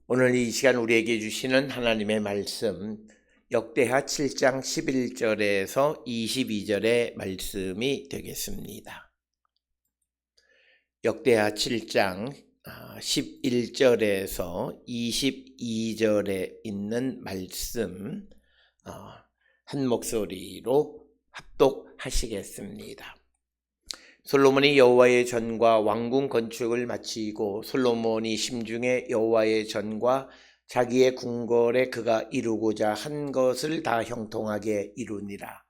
오늘 이 시간 우리에게 주시는 하나님의 말씀 역대하 7장 11절에서 22절의 말씀이 되겠습니다. 역대하 7장 11절에서 22절에 있는 말씀 한 목소리로 합독하시겠습니다. 솔로몬이 여호와의 전과 왕궁 건축을 마치고 솔로몬이 심중에 여호와의 전과 자기의 궁궐에 그가 이루고자 한 것을 다 형통하게 이루니라.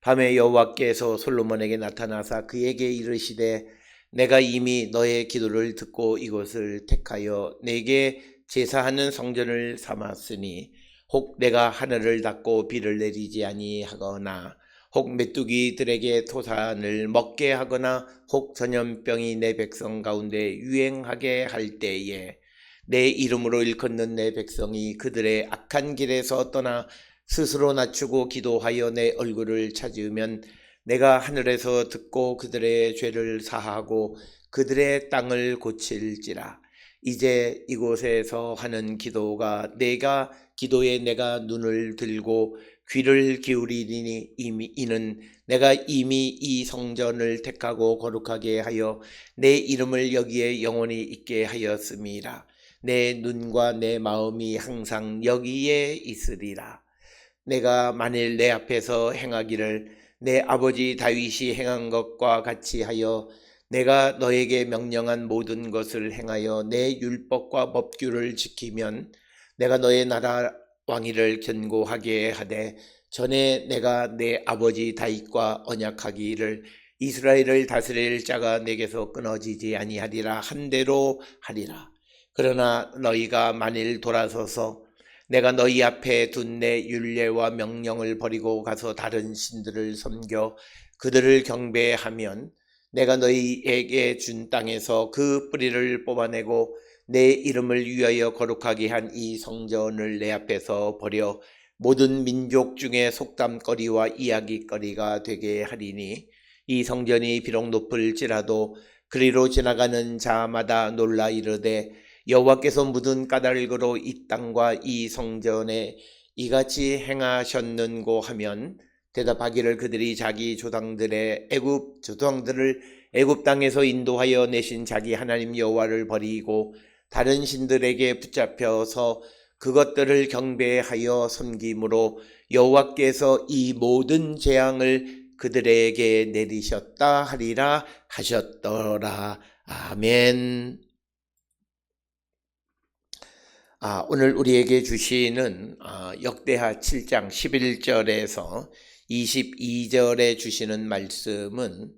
밤에 여호와께서 솔로몬에게 나타나사 그에게 이르시되 내가 이미 너의 기도를 듣고 이곳을 택하여 내게 제사하는 성전을 삼았으니 혹 내가 하늘을 닫고 비를 내리지 아니하거나 혹 메뚜기들에게 토산을 먹게 하거나 혹 전염병이 내 백성 가운데 유행하게 할 때에 내 이름으로 일컫는 내 백성이 그들의 악한 길에서 떠나 스스로 낮추고 기도하여 내 얼굴을 찾으면 내가 하늘에서 듣고 그들의 죄를 사하고 그들의 땅을 고칠지라. 이제 이곳에서 하는 기도가 내가 기도에 내가 눈을 들고 귀를 기울이니 이는 내가 이미 이 성전을 택하고 거룩하게 하여 내 이름을 여기에 영원히 있게 하였음이라. 내 눈과 내 마음이 항상 여기에 있으리라. 내가 만일 내 앞에서 행하기를 내 아버지 다윗이 행한 것과 같이 하여 내가 너에게 명령한 모든 것을 행하여 내 율법과 법규를 지키면 내가 너의 나라 왕위를 견고하게 하되 전에 내가 내 아버지 다윗과 언약하기를 이스라엘을 다스릴 자가 내게서 끊어지지 아니하리라 한 대로 하리라. 그러나 너희가 만일 돌아서서 내가 너희 앞에 둔 내 율례와 명령을 버리고 가서 다른 신들을 섬겨 그들을 경배하면 내가 너희에게 준 땅에서 그 뿌리를 뽑아내고 내 이름을 위하여 거룩하게 한 이 성전을 내 앞에서 버려 모든 민족 중에 속담거리와 이야기거리가 되게 하리니 이 성전이 비록 높을지라도 그리로 지나가는 자마다 놀라 이르되 여호와께서 묻은 까닭으로 이 땅과 이 성전에 이같이 행하셨는고 하면 대답하기를 그들이 자기 조상들을 애굽 땅에서 인도하여 내신 자기 하나님 여호와를 버리고 다른 신들에게 붙잡혀서 그것들을 경배하여 섬김으로 여호와께서 이 모든 재앙을 그들에게 내리셨다 하리라 하셨더라. 아멘. 오늘 우리에게 주시는 역대하 7장 11절에서 22절에 주시는 말씀은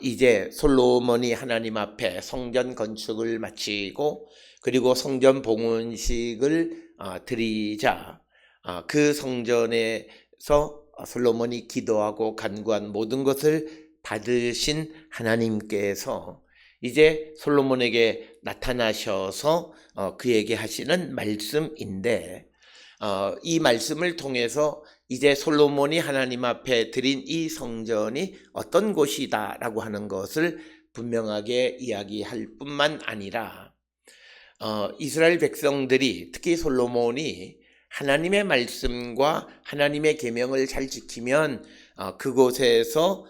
이제 솔로몬이 하나님 앞에 성전 건축을 마치고 그리고 성전 봉헌식을 드리자 그 성전에서 솔로몬이 기도하고 간구한 모든 것을 받으신 하나님께서 이제 솔로몬에게 나타나셔서 그에게 하시는 말씀인데 이 말씀을 통해서 이제 솔로몬이 하나님 앞에 드린 이 성전이 어떤 곳이다 라고 하는 것을 분명하게 이야기할 뿐만 아니라 이스라엘 백성들이 특히 솔로몬이 하나님의 말씀과 하나님의 계명을 잘 지키면 그곳에서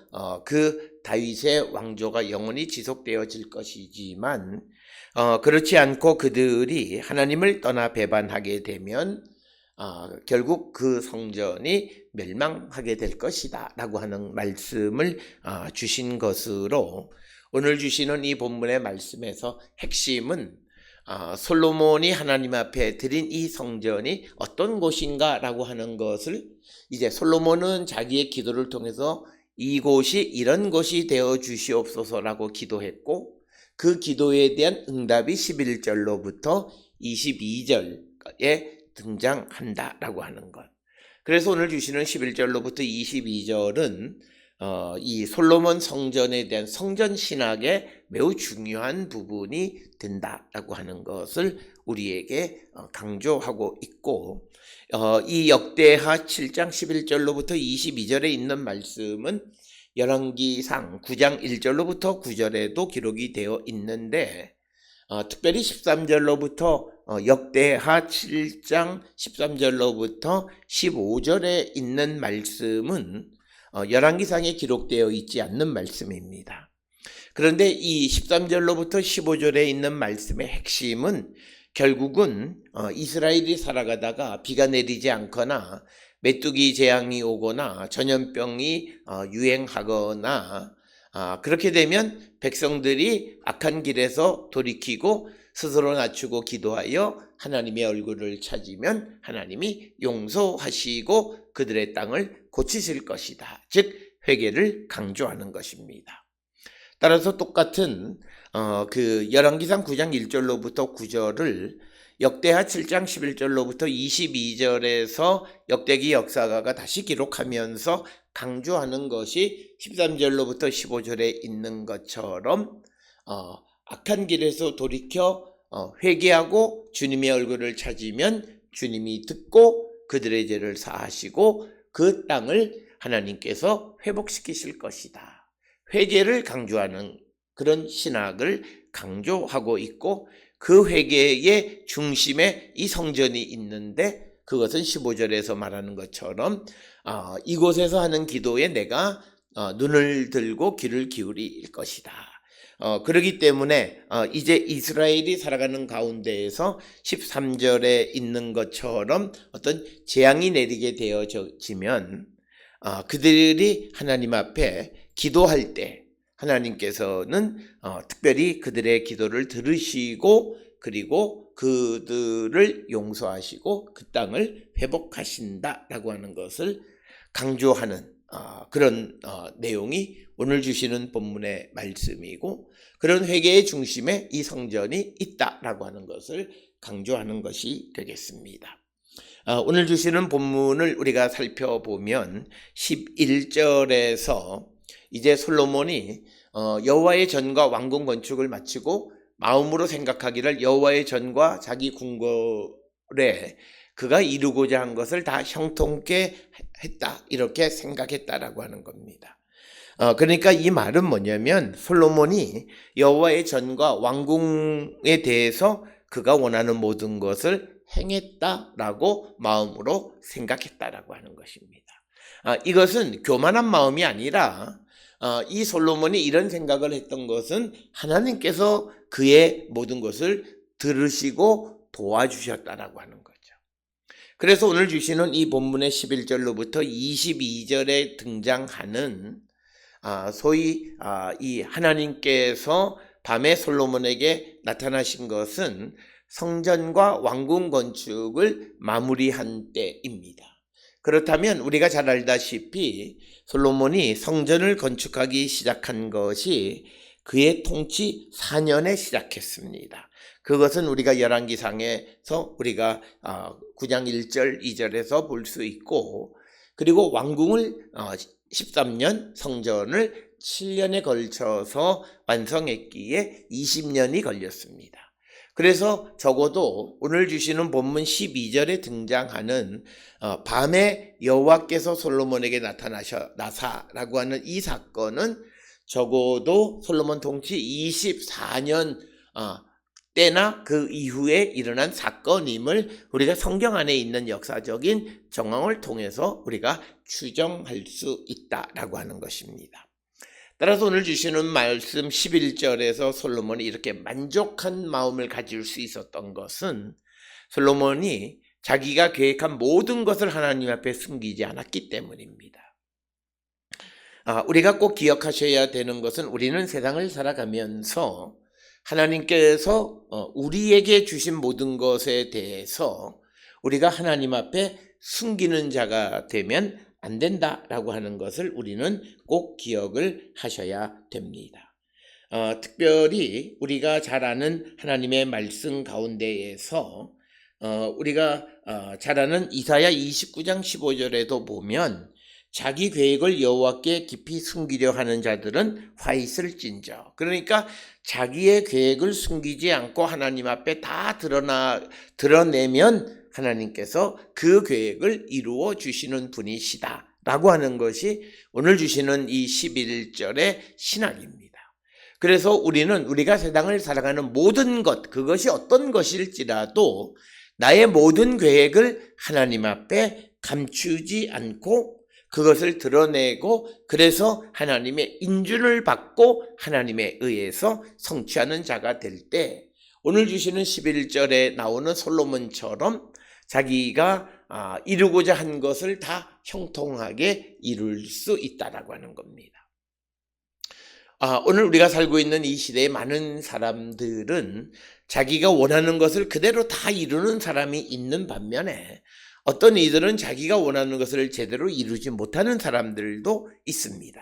그 다윗의 왕조가 영원히 지속되어질 것이지만 그렇지 않고 그들이 하나님을 떠나 배반하게 되면 결국 그 성전이 멸망하게 될 것이다 라고 하는 말씀을 주신 것으로 오늘 주시는 이 본문의 말씀에서 핵심은 솔로몬이 하나님 앞에 드린 이 성전이 어떤 곳인가 라고 하는 것을 이제 솔로몬은 자기의 기도를 통해서 이곳이 이런 곳이 되어 주시옵소서라고 기도했고 그 기도에 대한 응답이 11절로부터 22절에 등장한다라고 하는 것. 그래서 오늘 주시는 11절로부터 22절은 이 솔로몬 성전에 대한 성전 신학의 매우 중요한 부분이 된다라고 하는 것을 우리에게 강조하고 있고 이 역대하 7장 11절로부터 22절에 있는 말씀은 열왕기상 9장 1절로부터 9절에도 기록이 되어 있는데 특별히 13절로부터 역대하 7장 13절로부터 15절에 있는 말씀은 열왕기상에 기록되어 있지 않는 말씀입니다. 그런데 이 13절로부터 15절에 있는 말씀의 핵심은 결국은 이스라엘이 살아가다가 비가 내리지 않거나 메뚜기 재앙이 오거나 전염병이 유행하거나 그렇게 되면 백성들이 악한 길에서 돌이키고 스스로 낮추고 기도하여 하나님의 얼굴을 찾으면 하나님이 용서하시고 그들의 땅을 고치실 것이다. 즉 회개를 강조하는 것입니다. 따라서 똑같은 그 열왕기상 9장 1절로부터 9절을 역대하 7장 11절로부터 22절에서 역대기 역사가가 다시 기록하면서 강조하는 것이 13절로부터 15절에 있는 것처럼 악한 길에서 돌이켜 회개하고 주님의 얼굴을 찾으면 주님이 듣고 그들의 죄를 사하시고 그 땅을 하나님께서 회복시키실 것이다. 회개를 강조하는 그런 신학을 강조하고 있고 그 회개의 중심에 이 성전이 있는데 그것은 15절에서 말하는 것처럼 이곳에서 하는 기도에 내가 눈을 들고 귀를 기울일 것이다. 그렇기 때문에 이제 이스라엘이 살아가는 가운데에서 13절에 있는 것처럼 어떤 재앙이 내리게 되어지면 그들이 하나님 앞에 기도할 때 하나님께서는 특별히 그들의 기도를 들으시고 그리고 그들을 용서하시고 그 땅을 회복하신다라고 하는 것을 강조하는 그런 내용이 오늘 주시는 본문의 말씀이고 그런 회개의 중심에 이 성전이 있다라고 하는 것을 강조하는 것이 되겠습니다. 오늘 주시는 본문을 우리가 살펴보면 11절에서 이제 솔로몬이 여호와의 전과 왕궁 건축을 마치고 마음으로 생각하기를 여호와의 전과 자기 궁궐에 그가 이루고자 한 것을 다 형통케 했다 이렇게 생각했다라고 하는 겁니다. 그러니까 이 말은 뭐냐면 솔로몬이 여호와의 전과 왕궁에 대해서 그가 원하는 모든 것을 행했다라고 마음으로 생각했다라고 하는 것입니다. 이것은 교만한 마음이 아니라 이 솔로몬이 이런 생각을 했던 것은 하나님께서 그의 모든 것을 들으시고 도와주셨다라고 하는 거죠. 그래서 오늘 주시는 이 본문의 11절로부터 22절에 등장하는 소위 이 하나님께서 밤에 솔로몬에게 나타나신 것은 성전과 왕궁 건축을 마무리한 때입니다. 그렇다면 우리가 잘 알다시피 솔로몬이 성전을 건축하기 시작한 것이 그의 통치 4년에 시작했습니다. 그것은 우리가 열왕기상에서 우리가 9장 1절 2절에서 볼 수 있고 그리고 왕궁을 13년 성전을 7년에 걸쳐서 완성했기에 20년이 걸렸습니다. 그래서 적어도 오늘 주시는 본문 12절에 등장하는 밤에 여호와께서 솔로몬에게 나사라고 하는 이 사건은 적어도 솔로몬 통치 24년 때나 그 이후에 일어난 사건임을 우리가 성경 안에 있는 역사적인 정황을 통해서 우리가 추정할 수 있다라고 하는 것입니다. 따라서 오늘 주시는 말씀 11절에서 솔로몬이 이렇게 만족한 마음을 가질 수 있었던 것은 솔로몬이 자기가 계획한 모든 것을 하나님 앞에 숨기지 않았기 때문입니다. 우리가 꼭 기억하셔야 되는 것은 우리는 세상을 살아가면서 하나님께서 우리에게 주신 모든 것에 대해서 우리가 하나님 앞에 숨기는 자가 되면 안 된다라고 하는 것을 우리는 꼭 기억을 하셔야 됩니다. 특별히 우리가 잘 아는 하나님의 말씀 가운데에서 우리가 잘 아는 이사야 29장 15절에도 보면 자기 계획을 여호와께 깊이 숨기려 하는 자들은 화 있을진저. 그러니까 자기의 계획을 숨기지 않고 하나님 앞에 다 드러내면 하나님께서 그 계획을 이루어 주시는 분이시다 라고 하는 것이 오늘 주시는 이 11절의 신학입니다. 그래서 우리가 세상을 살아가는 모든 것, 그것이 어떤 것일지라도 나의 모든 계획을 하나님 앞에 감추지 않고 그것을 드러내고, 그래서 하나님의 인준을 받고 하나님에 의해서 성취하는 자가 될 때, 오늘 주시는 11절에 나오는 솔로몬처럼 자기가 이루고자 한 것을 다 형통하게 이룰 수 있다라고 하는 겁니다. 오늘 우리가 살고 있는 이 시대에 많은 사람들은 자기가 원하는 것을 그대로 다 이루는 사람이 있는 반면에, 어떤 이들은 자기가 원하는 것을 제대로 이루지 못하는 사람들도 있습니다.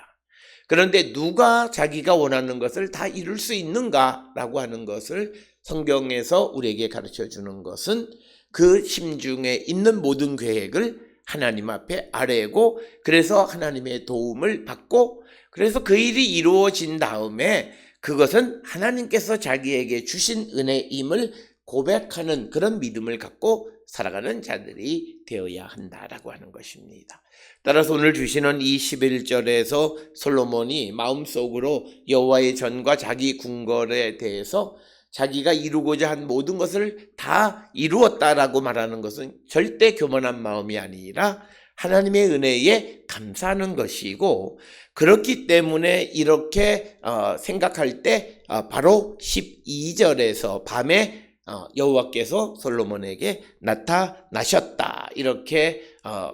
그런데 누가 자기가 원하는 것을 다 이룰 수 있는가라고 하는 것을 성경에서 우리에게 가르쳐 주는 것은, 그 심중에 있는 모든 계획을 하나님 앞에 아뢰고, 그래서 하나님의 도움을 받고, 그래서 그 일이 이루어진 다음에 그것은 하나님께서 자기에게 주신 은혜임을 고백하는 그런 믿음을 갖고 살아가는 자들이 되어야 한다라고 하는 것입니다. 따라서 오늘 주시는 이 11절에서 솔로몬이 마음속으로 여호와의 전과 자기 궁궐에 대해서 자기가 이루고자 한 모든 것을 다 이루었다라고 말하는 것은 절대 교만한 마음이 아니라 하나님의 은혜에 감사하는 것이고, 그렇기 때문에 이렇게 생각할 때 바로 12절에서 밤에 여호와께서 솔로몬에게 나타나셨다 이렇게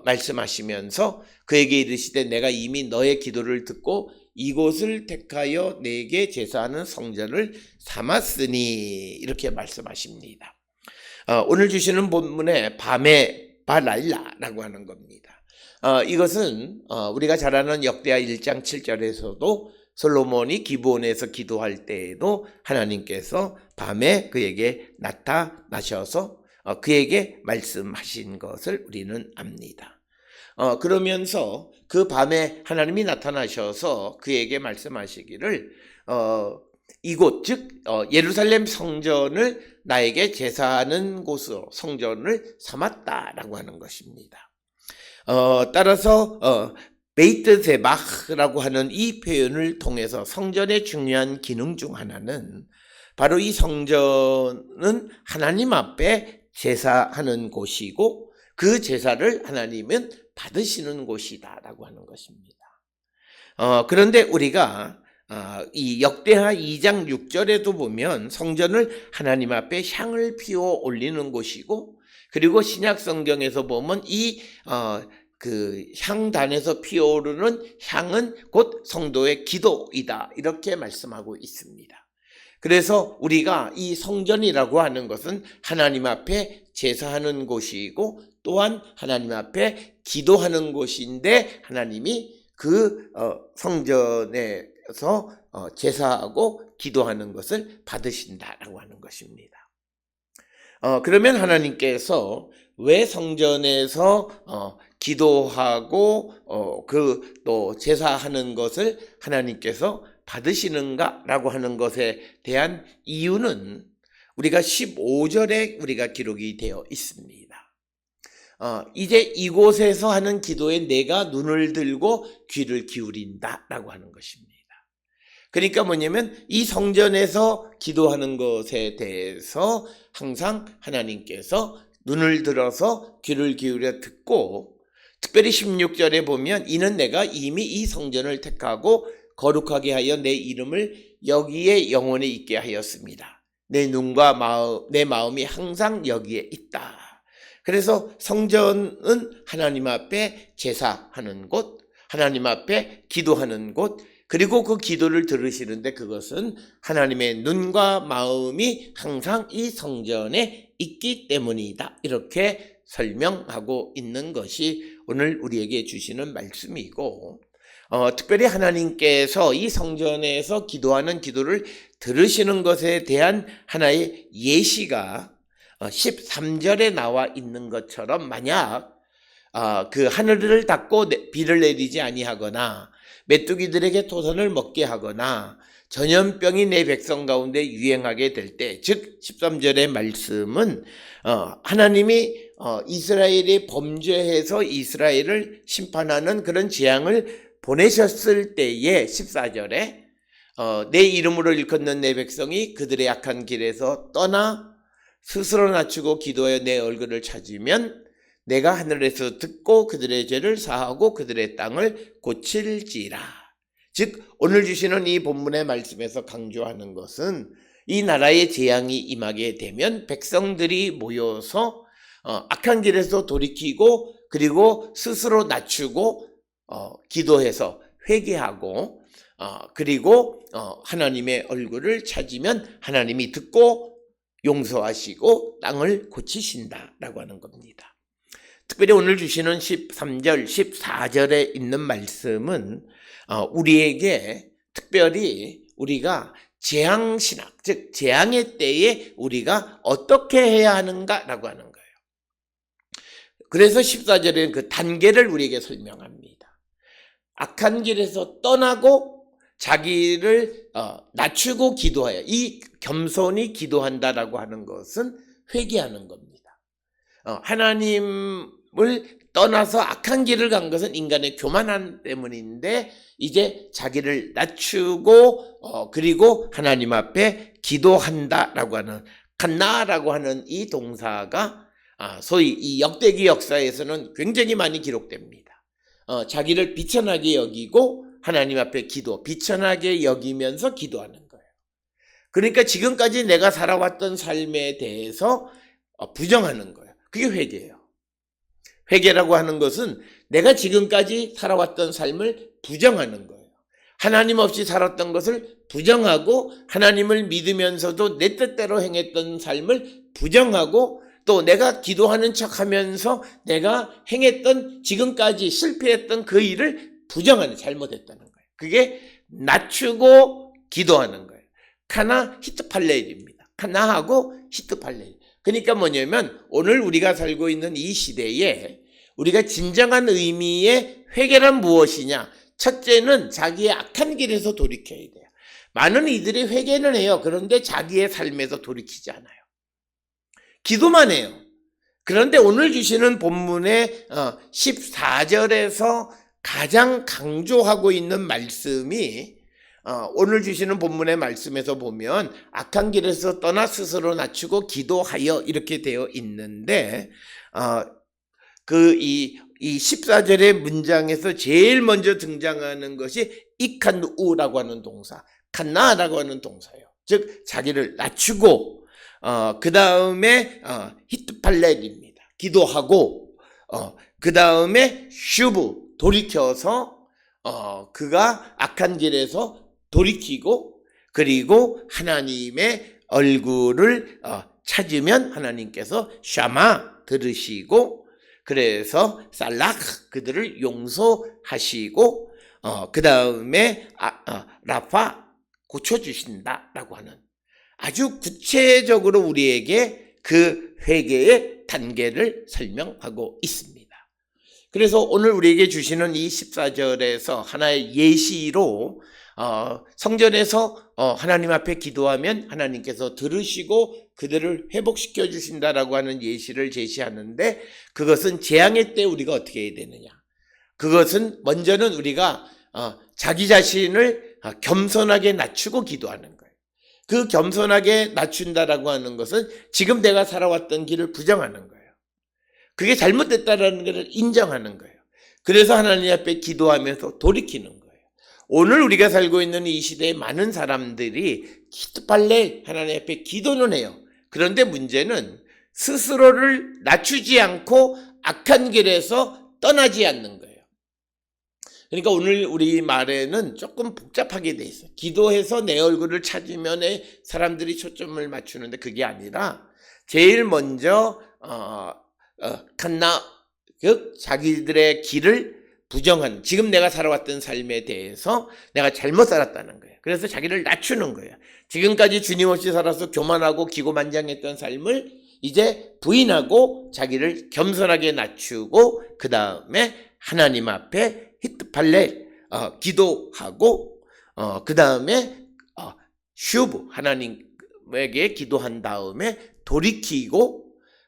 말씀하시면서 그에게 이르시되 내가 이미 너의 기도를 듣고 이곳을 택하여 내게 제사하는 성전을 삼았으니 이렇게 말씀하십니다. 오늘 주시는 본문에 밤에 바랄라라고 하는 겁니다. 이것은 우리가 잘 아는 역대하 1장 7절에서도 솔로몬이 기브온에서 기도할 때에도 하나님께서 밤에 그에게 나타나셔서 그에게 말씀하신 것을 우리는 압니다. 그러면서 그 밤에 하나님이 나타나셔서 그에게 말씀하시기를 이곳 즉 예루살렘 성전을 나에게 제사하는 곳으로 성전을 삼았다라고 하는 것입니다. 따라서 베이트 제바흐라고 하는 이 표현을 통해서 성전의 중요한 기능 중 하나는 바로 이 성전은 하나님 앞에 제사하는 곳이고 그 제사를 하나님은 받으시는 곳이다라고 하는 것입니다. 그런데 우리가 이 역대하 2장 6절에도 보면 성전을 하나님 앞에 향을 피워 올리는 곳이고, 그리고 신약 성경에서 보면 이 그 향단에서 피어오르는 향은 곧 성도의 기도이다 이렇게 말씀하고 있습니다. 그래서 우리가 이 성전이라고 하는 것은 하나님 앞에 제사하는 곳이고 또한 하나님 앞에 기도하는 곳인데, 하나님이 그 성전에서 제사하고 기도하는 것을 받으신다라고 하는 것입니다. 그러면 하나님께서 왜 성전에서 기도하고 그 또 제사하는 것을 하나님께서 받으시는가라고 하는 것에 대한 이유는 우리가 15절에 우리가 기록이 되어 있습니다. 이제 이곳에서 하는 기도에 내가 눈을 들고 귀를 기울인다라고 하는 것입니다. 그러니까 뭐냐면 이 성전에서 기도하는 것에 대해서 항상 하나님께서 눈을 들어서 귀를 기울여 듣고, 특별히 16절에 보면 이는 내가 이미 이 성전을 택하고 거룩하게 하여 내 이름을 여기에 영원히 있게 하였습니다. 내 눈과 내 마음이 항상 여기에 있다. 그래서 성전은 하나님 앞에 제사하는 곳, 하나님 앞에 기도하는 곳, 그리고 그 기도를 들으시는데 그것은 하나님의 눈과 마음이 항상 이 성전에 있기 때문이다. 이렇게 설명하고 있는 것이 오늘 우리에게 주시는 말씀이고, 특별히 하나님께서 이 성전에서 기도하는 기도를 들으시는 것에 대한 하나의 예시가 13절에 나와 있는 것처럼, 만약 그 하늘을 닫고 비를 내리지 아니하거나 메뚜기들에게 토선을 먹게 하거나 전염병이 내 백성 가운데 유행하게 될 때, 즉 13절의 말씀은 하나님이 이스라엘이 범죄해서 이스라엘을 심판하는 그런 재앙을 보내셨을 때에 14절에 내 이름으로 일컫는 내 백성이 그들의 악한 길에서 떠나 스스로 낮추고 기도하여 내 얼굴을 찾으면 내가 하늘에서 듣고 그들의 죄를 사하고 그들의 땅을 고칠지라. 즉 오늘 주시는 이 본문의 말씀에서 강조하는 것은 이 나라의 재앙이 임하게 되면 백성들이 모여서 악한 길에서 돌이키고 그리고 스스로 낮추고 기도해서 회개하고 그리고 하나님의 얼굴을 찾으면 하나님이 듣고 용서하시고 땅을 고치신다라고 하는 겁니다. 특별히 오늘 주시는 13절, 14절에 있는 말씀은 우리에게 특별히 우리가 재앙신학, 즉 재앙의 때에 우리가 어떻게 해야 하는가라고 하는 거예요. 그래서 14절에는 그 단계를 우리에게 설명합니다. 악한 길에서 떠나고 자기를 낮추고 기도하여, 이 겸손히 기도한다라고 하는 것은 회개하는 겁니다. 하나님을 떠나서 악한 길을 간 것은 인간의 교만함 때문인데 이제 자기를 낮추고 그리고 하나님 앞에 기도한다라고 하는 칸나라고 하는 이 동사가 소위 이 역대기 역사에서는 굉장히 많이 기록됩니다. 자기를 비천하게 여기고 하나님 앞에 비천하게 여기면서 기도하는 거예요. 그러니까 지금까지 내가 살아왔던 삶에 대해서 부정하는 거예요. 그게 회개예요. 회개라고 하는 것은 내가 지금까지 살아왔던 삶을 부정하는 거예요. 하나님 없이 살았던 것을 부정하고 하나님을 믿으면서도 내 뜻대로 행했던 삶을 부정하고 또 내가 기도하는 척하면서 내가 행했던 지금까지 실패했던 그 일을 부정하는, 잘못했다는 거예요. 그게 낮추고 기도하는 거예요. 카나 히트팔레일입니다. 카나하고 히트팔레일. 그러니까 뭐냐면 오늘 우리가 살고 있는 이 시대에 우리가 진정한 의미의 회개란 무엇이냐? 첫째는 자기의 악한 길에서 돌이켜야 돼요. 많은 이들이 회개는 해요. 그런데 자기의 삶에서 돌이키지 않아요. 기도만 해요. 그런데 오늘 주시는 본문의 14절에서 가장 강조하고 있는 말씀이 오늘 주시는 본문의 말씀에서 보면 악한 길에서 떠나 스스로 낮추고 기도하여 이렇게 되어 있는데 이 14절의 문장에서 제일 먼저 등장하는 것이 이칸우라고 하는 동사, 칸나라고 하는 동사예요. 즉 자기를 낮추고 그 다음에 히트팔렛입니다. 기도하고 그 다음에 슈브 돌이켜서 그가 악한 길에서 돌이키고 그리고 하나님의 얼굴을 찾으면 하나님께서 샤마 들으시고 그래서 살락 그들을 용서하시고 그 다음에 라파 고쳐주신다라고 하는 아주 구체적으로 우리에게 그 회개의 단계를 설명하고 있습니다. 그래서 오늘 우리에게 주시는 이 14절에서 하나의 예시로 성전에서 하나님 앞에 기도하면 하나님께서 들으시고 그들을 회복시켜 주신다라고 하는 예시를 제시하는데 그것은 재앙의 때 우리가 어떻게 해야 되느냐? 그것은 먼저는 우리가 자기 자신을 겸손하게 낮추고 기도하는 거예요. 그 겸손하게 낮춘다라고 하는 것은 지금 내가 살아왔던 길을 부정하는 거예요. 그게 잘못됐다라는 것을 인정하는 거예요. 그래서 하나님 앞에 기도하면서 돌이키는 거예요. 오늘 우리가 살고 있는 이 시대에 많은 사람들이 히트팔레 하나님 앞에 기도는 해요. 그런데 문제는 스스로를 낮추지 않고 악한 길에서 떠나지 않는 거예요. 그러니까 오늘 우리 말에는 조금 복잡하게 돼 있어요. 기도해서 내 얼굴을 찾으면 사람들이 초점을 맞추는데 그게 아니라 제일 먼저 칸나 즉 자기들의 길을 부정한 지금 내가 살아왔던 삶에 대해서 내가 잘못 살았다는 거예요. 그래서 자기를 낮추는 거예요. 지금까지 주님 없이 살아서 교만하고 기고만장했던 삶을 이제 부인하고 자기를 겸손하게 낮추고 그 다음에 하나님 앞에 히트팔레 기도하고 그 다음에 슈브 하나님에게 기도한 다음에 돌이키고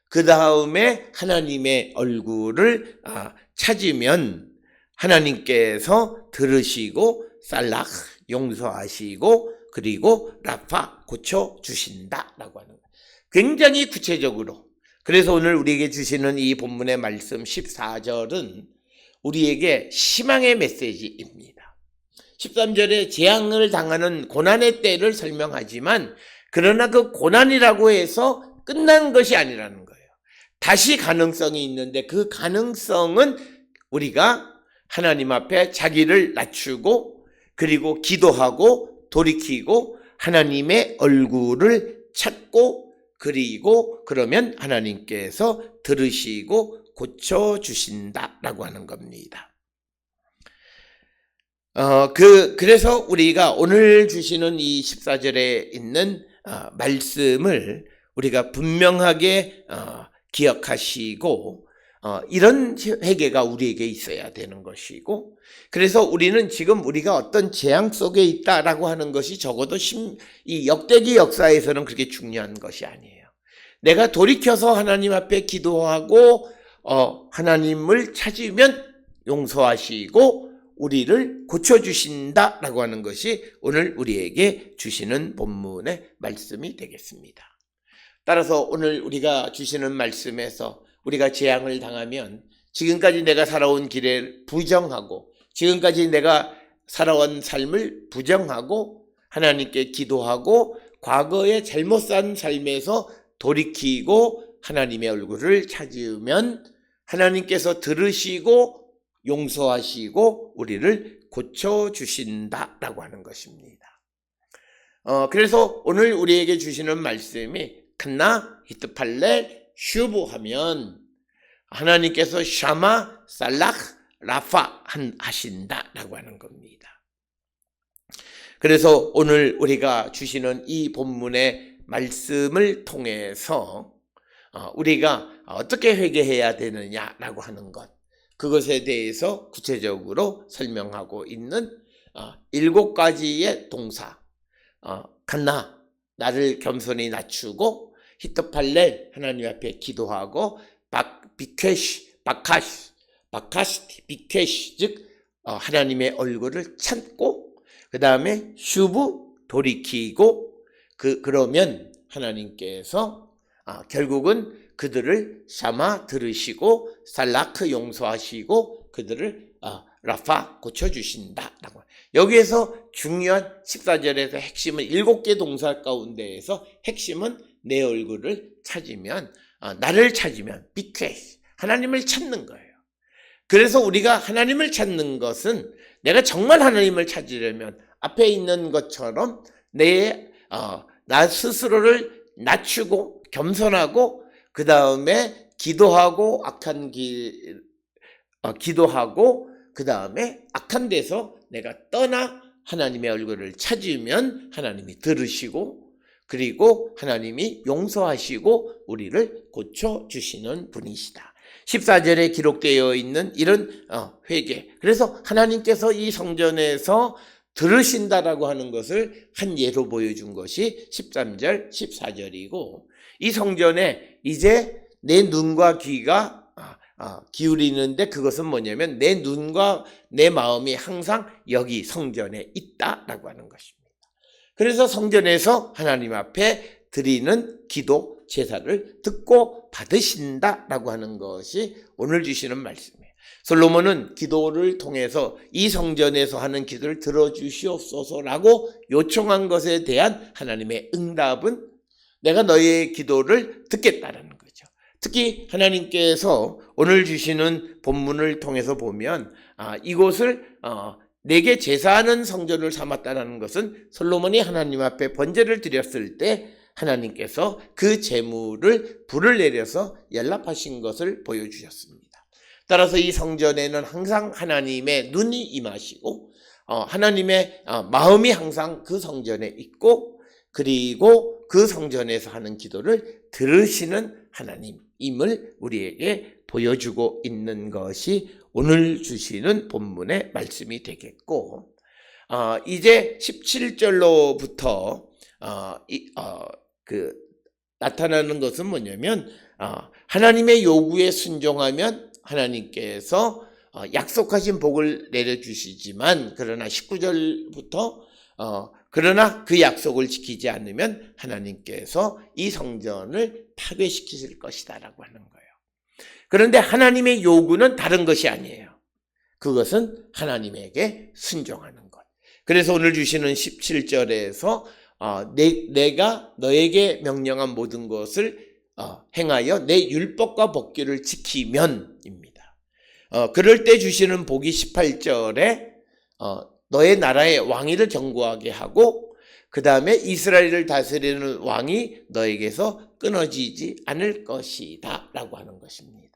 그 다음에 하나님의 얼굴을 찾으면 하나님께서 들으시고 살락 용서하시고 그리고 라파 고쳐주신다라고 하는 거예요. 굉장히 구체적으로. 그래서 오늘 우리에게 주시는 이 본문의 말씀 14절은 우리에게 희망의 메시지입니다. 13절에 재앙을 당하는 고난의 때를 설명하지만 그러나 그 고난이라고 해서 끝난 것이 아니라는 거예요. 다시 가능성이 있는데 그 가능성은 우리가 하나님 앞에 자기를 낮추고 그리고 기도하고 돌이키고 하나님의 얼굴을 찾고 그리고 그러면 하나님께서 들으시고 고쳐주신다라고 하는 겁니다. 그래서 우리가 오늘 주시는 이 14절에 있는 말씀을 우리가 분명하게 기억하시고 이런 회개가 우리에게 있어야 되는 것이고, 그래서 우리는 지금 우리가 어떤 재앙 속에 있다라고 하는 것이 적어도 이 역대기 역사에서는 그렇게 중요한 것이 아니에요. 내가 돌이켜서 하나님 앞에 기도하고 하나님을 찾으면 용서하시고 우리를 고쳐주신다라고 하는 것이 오늘 우리에게 주시는 본문의 말씀이 되겠습니다. 따라서 오늘 우리가 주시는 말씀에서 우리가 재앙을 당하면 지금까지 내가 살아온 길을 부정하고 지금까지 내가 살아온 삶을 부정하고 하나님께 기도하고 과거에 잘못 산 삶에서 돌이키고 하나님의 얼굴을 찾으면 하나님께서 들으시고 용서하시고 우리를 고쳐주신다라고 하는 것입니다. 그래서 오늘 우리에게 주시는 말씀이 칸나, 히트팔레, 슈브 하면 하나님께서 샤마, 살락, 라파 하신다라고 하는 겁니다. 그래서 오늘 우리가 주시는 이 본문의 말씀을 통해서 우리가 어떻게 회개해야 되느냐라고 하는 것, 그것에 대해서 구체적으로 설명하고 있는 7가지의 동사, 칸나, 나를 겸손히 낮추고, 히트팔렐, 하나님 앞에 기도하고, 바카시티, 비케시, 즉 하나님의 얼굴을 찾고, 그 다음에 슈브, 돌이키고, 그러면 하나님께서 결국은 그들을 샤마 들으시고 살라크 용서하시고 그들을 라파 고쳐주신다라고. 여기에서 중요한 14절에서 핵심은 7개 동사 가운데에서 핵심은 내 얼굴을 찾으면, 나를 찾으면 비케스, 하나님을 찾는 거예요. 그래서 우리가 하나님을 찾는 것은 내가 정말 하나님을 찾으려면 앞에 있는 것처럼 나 스스로를 낮추고 겸손하고 그 다음에 기도하고 기도하고 그 다음에 악한 데서 내가 떠나 하나님의 얼굴을 찾으면 하나님이 들으시고 그리고 하나님이 용서하시고 우리를 고쳐주시는 분이시다. 14절에 기록되어 있는 이런 회개. 그래서 하나님께서 이 성전에서 들으신다라고 하는 것을 한 예로 보여준 것이 13절, 14절이고 이 성전에 이제 내 눈과 귀가 기울이는데 그것은 뭐냐면 내 눈과 내 마음이 항상 여기 성전에 있다라고 하는 것입니다. 그래서 성전에서 하나님 앞에 드리는 기도, 제사를 듣고 받으신다라고 하는 것이 오늘 주시는 말씀이에요. 솔로몬은 기도를 통해서 이 성전에서 하는 기도를 들어주시옵소서라고 요청한 것에 대한 하나님의 응답은 내가 너의 기도를 듣겠다라는 거죠. 특히 하나님께서 오늘 주시는 본문을 통해서 보면 이곳을 내게 제사하는 성전을 삼았다는 것은 솔로몬이 하나님 앞에 번제를 드렸을 때 하나님께서 그 제물을 불을 내려서 연락하신 것을 보여주셨습니다. 따라서 이 성전에는 항상 하나님의 눈이 임하시고 하나님의 마음이 항상 그 성전에 있고 그리고 그 성전에서 하는 기도를 들으시는 하나님임을 우리에게 보여주고 있는 것이 오늘 주시는 본문의 말씀이 되겠고, 이제 17절로부터 나타나는 것은 뭐냐면 하나님의 요구에 순종하면 하나님께서 약속하신 복을 내려주시지만 그러나 19절부터 그러나 그 약속을 지키지 않으면 하나님께서 이 성전을 파괴시키실 것이다라고 하는 거예요. 그런데 하나님의 요구는 다른 것이 아니에요. 그것은 하나님에게 순종하는 것. 그래서 오늘 주시는 17절에서 내가 너에게 명령한 모든 것을 행하여 내 율법과 법규를 지키면입니다. 그럴 때 주시는 복이 18절에 너의 나라의 왕위를 견고하게 하고 그 다음에 이스라엘을 다스리는 왕이 너에게서 끊어지지 않을 것이다 라고 하는 것입니다.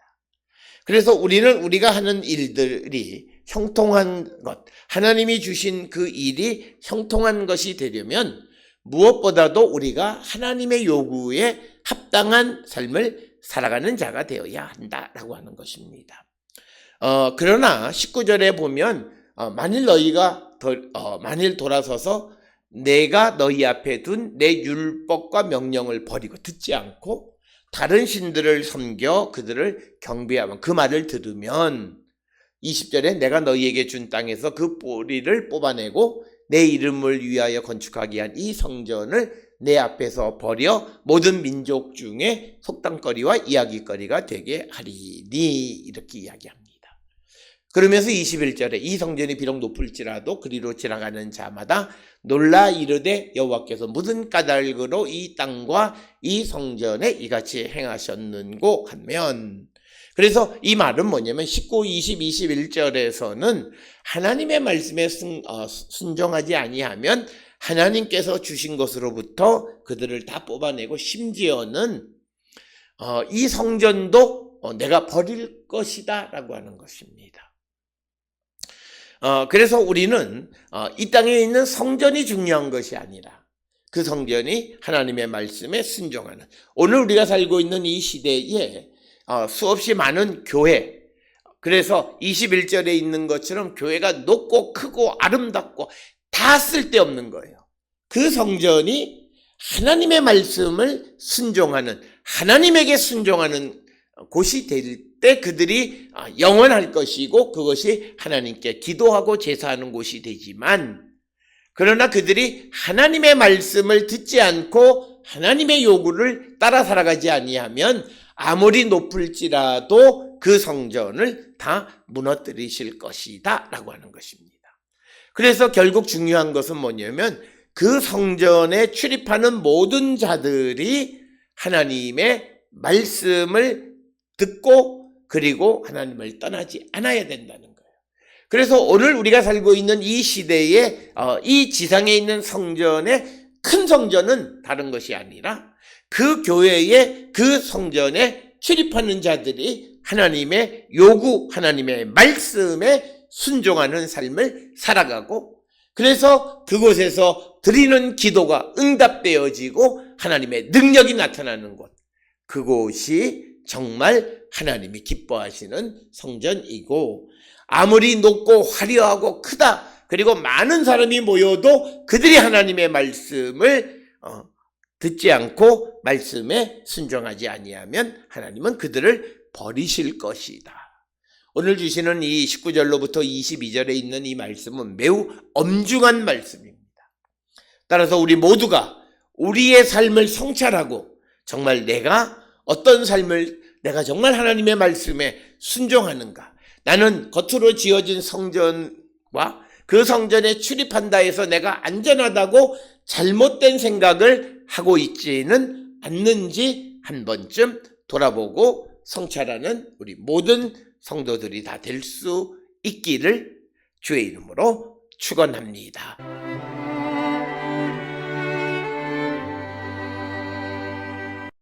그래서 우리가 하는 일들이 형통한 것, 하나님이 주신 그 일이 형통한 것이 되려면 무엇보다도 우리가 하나님의 요구에 합당한 삶을 살아가는 자가 되어야 한다라고 하는 것입니다. 그러나 19절에 보면 만일 돌아서서 내가 너희 앞에 둔 내 율법과 명령을 버리고 듣지 않고 다른 신들을 섬겨 그들을 경배하면, 그 말을 들으면 20절에 내가 너희에게 준 땅에서 그 뿌리를 뽑아내고 내 이름을 위하여 건축하게 한 이 성전을 내 앞에서 버려 모든 민족 중에 속담거리와 이야기거리가 되게 하리니, 이렇게 이야기합니다. 그러면서 21절에 이 성전이 비록 높을지라도 그리로 지나가는 자마다 놀라 이르되 여호와께서 무슨 까닭으로 이 땅과 이 성전에 이같이 행하셨는고 하면, 그래서 이 말은 뭐냐면 19, 20, 21절에서는 하나님의 말씀에 순종하지 아니하면 하나님께서 주신 것으로부터 그들을 다 뽑아내고 심지어는 이 성전도 내가 버릴 것이다 라고 하는 것입니다. 그래서 우리는 이 땅에 있는 성전이 중요한 것이 아니라 그 성전이 하나님의 말씀에 순종하는, 오늘 우리가 살고 있는 이 시대에 수없이 많은 교회, 그래서 21절에 있는 것처럼 교회가 높고 크고 아름답고 다 쓸데없는 거예요. 그 성전이 하나님의 말씀을 순종하는, 하나님에게 순종하는 곳이 될 때 그들이 영원할 것이고 그것이 하나님께 기도하고 제사하는 곳이 되지만, 그러나 그들이 하나님의 말씀을 듣지 않고 하나님의 요구를 따라 살아가지 아니하면 아무리 높을지라도 그 성전을 다 무너뜨리실 것이다 라고 하는 것입니다. 그래서 결국 중요한 것은 뭐냐면 그 성전에 출입하는 모든 자들이 하나님의 말씀을 듣고 그리고 하나님을 떠나지 않아야 된다는 거예요. 그래서 오늘 우리가 살고 있는 이 시대에 이 지상에 있는 성전의 큰 성전은 다른 것이 아니라 그 교회의 그 성전에 출입하는 자들이 하나님의 요구, 하나님의 말씀에 순종하는 삶을 살아가고, 그래서 그곳에서 드리는 기도가 응답되어지고 하나님의 능력이 나타나는 곳, 그곳이 정말 하나님이 기뻐하시는 성전이고, 아무리 높고 화려하고 크다, 그리고 많은 사람이 모여도 그들이 하나님의 말씀을 듣지 않고 말씀에 순종하지 아니하면 하나님은 그들을 버리실 것이다. 오늘 주시는 이 19절로부터 22절에 있는 이 말씀은 매우 엄중한 말씀입니다. 따라서 우리 모두가 우리의 삶을 성찰하고 정말 내가 어떤 삶을, 내가 정말 하나님의 말씀에 순종하는가, 나는 겉으로 지어진 성전과 그 성전에 출입한다 해서 내가 안전하다고 잘못된 생각을 하고 있지는 않는지 한 번쯤 돌아보고 성찰하는 우리 모든 성도들이 다 될 수 있기를 주의 이름으로 축원합니다.